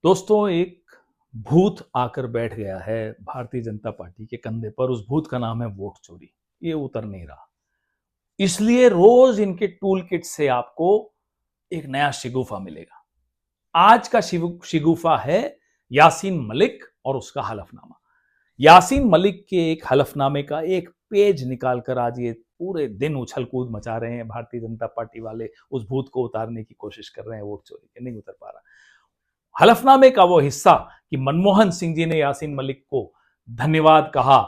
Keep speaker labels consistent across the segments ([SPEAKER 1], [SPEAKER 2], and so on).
[SPEAKER 1] दोस्तों, एक भूत आकर बैठ गया है भारतीय जनता पार्टी के कंधे पर। उस भूत का नाम है वोट चोरी। ये उतर नहीं रहा, इसलिए रोज इनके टूल किट से आपको एक नया शिगुफा मिलेगा। आज का शिगुफा है यासीन मलिक और उसका हलफनामा। यासीन मलिक के एक हलफनामे का एक पेज निकालकर आज ये पूरे दिन उछल कूद मचा रहे हैं भारतीय जनता पार्टी वाले। उस भूत को उतारने की कोशिश कर रहे हैं वोट चोरी के, नहीं उतर पा रहा। हलफनामे का वो हिस्सा कि मनमोहन सिंह जी ने यासीन मलिक को धन्यवाद कहा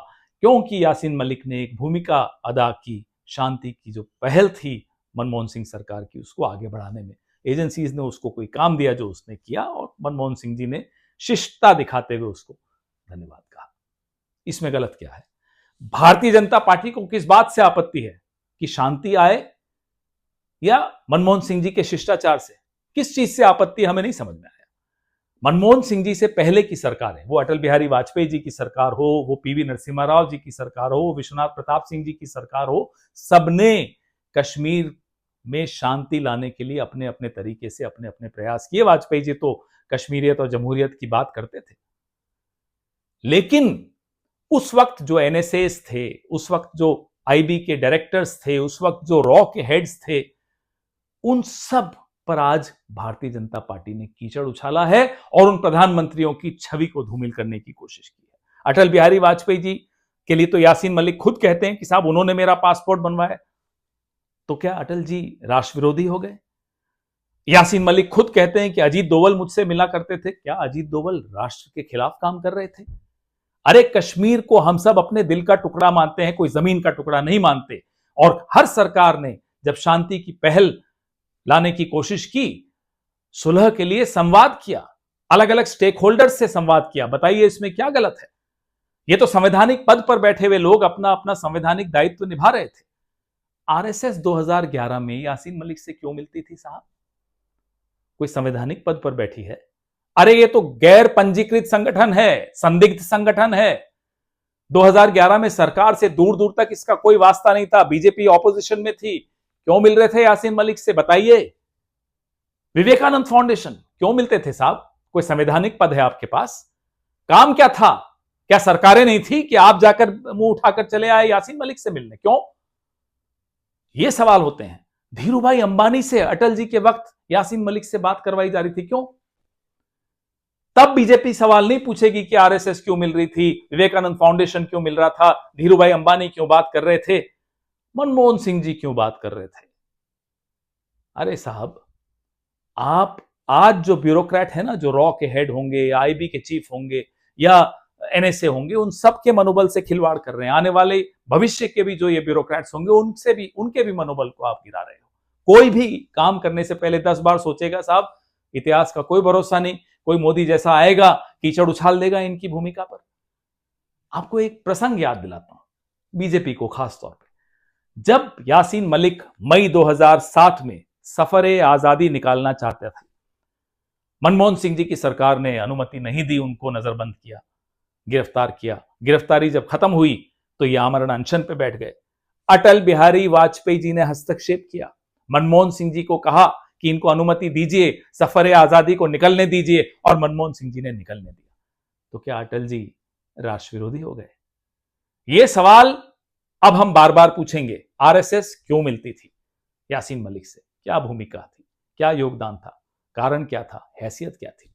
[SPEAKER 1] क्योंकि यासीन मलिक ने एक भूमिका अदा की, शांति की जो पहल थी मनमोहन सिंह सरकार की, उसको आगे बढ़ाने में। एजेंसीज ने उसको कोई काम दिया जो उसने किया और मनमोहन सिंह जी ने शिष्टता दिखाते हुए उसको धन्यवाद कहा। इसमें गलत क्या है? भारतीय जनता पार्टी को किस बात से आपत्ति है कि शांति आए या मनमोहन सिंह जी के शिष्टाचार से? किस चीज से आपत्ति हमें नहीं समझ में आया। मनमोहन सिंह जी से पहले की सरकार है, वो अटल बिहारी वाजपेयी जी की सरकार हो, वो पीवी नरसिम्हा राव जी की सरकार हो, विश्वनाथ प्रताप सिंह जी की सरकार हो, सबने कश्मीर में शांति लाने के लिए अपने अपने तरीके से अपने अपने प्रयास किए। वाजपेयी जी तो कश्मीरियत और जमहूरियत की बात करते थे, लेकिन उस वक्त जो एनएसएस थे, उस वक्त जो आईबी के डायरेक्टर्स थे, उस वक्त जो रॉ के हेड्स थे, उन सब पर आज भारतीय जनता पार्टी ने कीचड़ उछाला है और उन प्रधानमंत्रियों की छवि को धूमिल करने की कोशिश की है। अटल बिहारी वाजपेयी जी के लिए तो यासीन मलिक खुद कहते हैं कि साहब उन्होंने मेरा पासपोर्ट बनवाया। तो क्या अटल जी राष्ट्र विरोधी हो गए? यासीन मलिक खुद कहते हैं कि अजीत दोवल मुझसे मिला करते थे। क्या अजीत दोवल राष्ट्र के खिलाफ काम कर रहे थे? अरे, कश्मीर को हम सब अपने दिल का टुकड़ा मानते हैं, कोई जमीन का टुकड़ा नहीं मानते। और हर सरकार ने जब शांति की पहल लाने की कोशिश की, सुलह के लिए संवाद किया, अलग अलग स्टेक होल्डर्स से संवाद किया। बताइए इसमें क्या गलत है? ये तो संवैधानिक पद पर बैठे हुए लोग अपना अपना संवैधानिक दायित्व निभा रहे थे। आरएसएस 2011 में यासीन मलिक से क्यों मिलती थी साहब? कोई संवैधानिक पद पर बैठी है? अरे, ये तो गैर पंजीकृत संगठन है, संदिग्ध संगठन है। 2011 में सरकार से दूर दूर तक इसका कोई वास्ता नहीं था। बीजेपी ऑपोजिशन में थी, क्यों मिल रहे थे यासीन मलिक से? बताइए। विवेकानंद फाउंडेशन क्यों मिलते थे साहब? कोई संवैधानिक पद है आपके पास? काम क्या था? क्या सरकारें नहीं थी कि आप जाकर मुंह उठाकर चले आए यासीन मलिक से मिलने? क्यों? ये सवाल होते हैं। धीरूभाई अंबानी से अटल जी के वक्त यासीन मलिक से बात करवाई जा रही थी, क्यों? तब बीजेपी सवाल नहीं पूछेगी कि आरएसएस क्यों मिल रही थी, विवेकानंद फाउंडेशन क्यों मिल रहा था, धीरूभाई अंबानी क्यों बात कर रहे थे, मनमोहन सिंह जी क्यों बात कर रहे थे? अरे साहब, आप आज जो ब्यूरोक्रेट है ना, जो रॉ के हेड होंगे या आईबी के चीफ होंगे या एनएसए होंगे, उन सब के मनोबल से खिलवाड़ कर रहे हैं। आने वाले भविष्य के भी जो ये ब्यूरोक्रेट्स होंगे, उनके भी मनोबल को आप गिरा रहे हो। कोई भी काम करने से पहले 10 बार सोचेगा साहब। इतिहास का कोई भरोसा नहीं, कोई मोदी जैसा आएगा, कीचड़ उछाल देगा इनकी भूमिका पर। आपको एक प्रसंग याद दिलाता हूं, बीजेपी को खास तौर पर। जब यासीन मलिक मई 2007 में सफरे आजादी निकालना चाहते थे, मनमोहन सिंह जी की सरकार ने अनुमति नहीं दी, उनको नजरबंद किया, गिरफ्तार किया। गिरफ्तारी जब खत्म हुई तो ये आमरण अनशन पे बैठ गए। अटल बिहारी वाजपेयी जी ने हस्तक्षेप किया, मनमोहन सिंह जी को कहा कि इनको अनुमति दीजिए, सफरे आजादी को निकलने दीजिए, और मनमोहन सिंह जी ने निकलने दिया। तो क्या अटल जी राष्ट्र विरोधी हो गए? ये सवाल अब हम बार बार पूछेंगे। आरएसएस क्यों मिलती थी यासीन मलिक से? क्या भूमिका थी? क्या योगदान था? कारण क्या था? हैसियत क्या थी?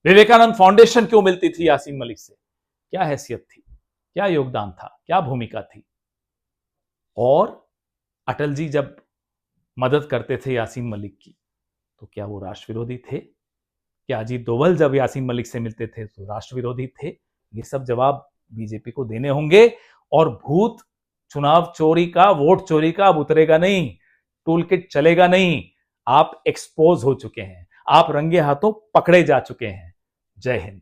[SPEAKER 1] विवेकानंद फाउंडेशन क्यों मिलती थी यासीन मलिक से? क्या हैसियत थी? क्या योगदान था? क्या भूमिका थी? और अटल जी जब मदद करते थे यासीन मलिक की, तो क्या वो राष्ट्र विरोधी थे? क्या अजीत दोवल जब यासीन मलिक से मिलते थे तो राष्ट्र विरोधी थे? ये सब जवाब बीजेपी को देने होंगे। और भूत चुनाव चोरी का, वोट चोरी का अब उतरेगा नहीं, टूल किट चलेगा नहीं। आप एक्सपोज हो चुके हैं, आप रंगे हाथों पकड़े जा चुके हैं। जय हिंद।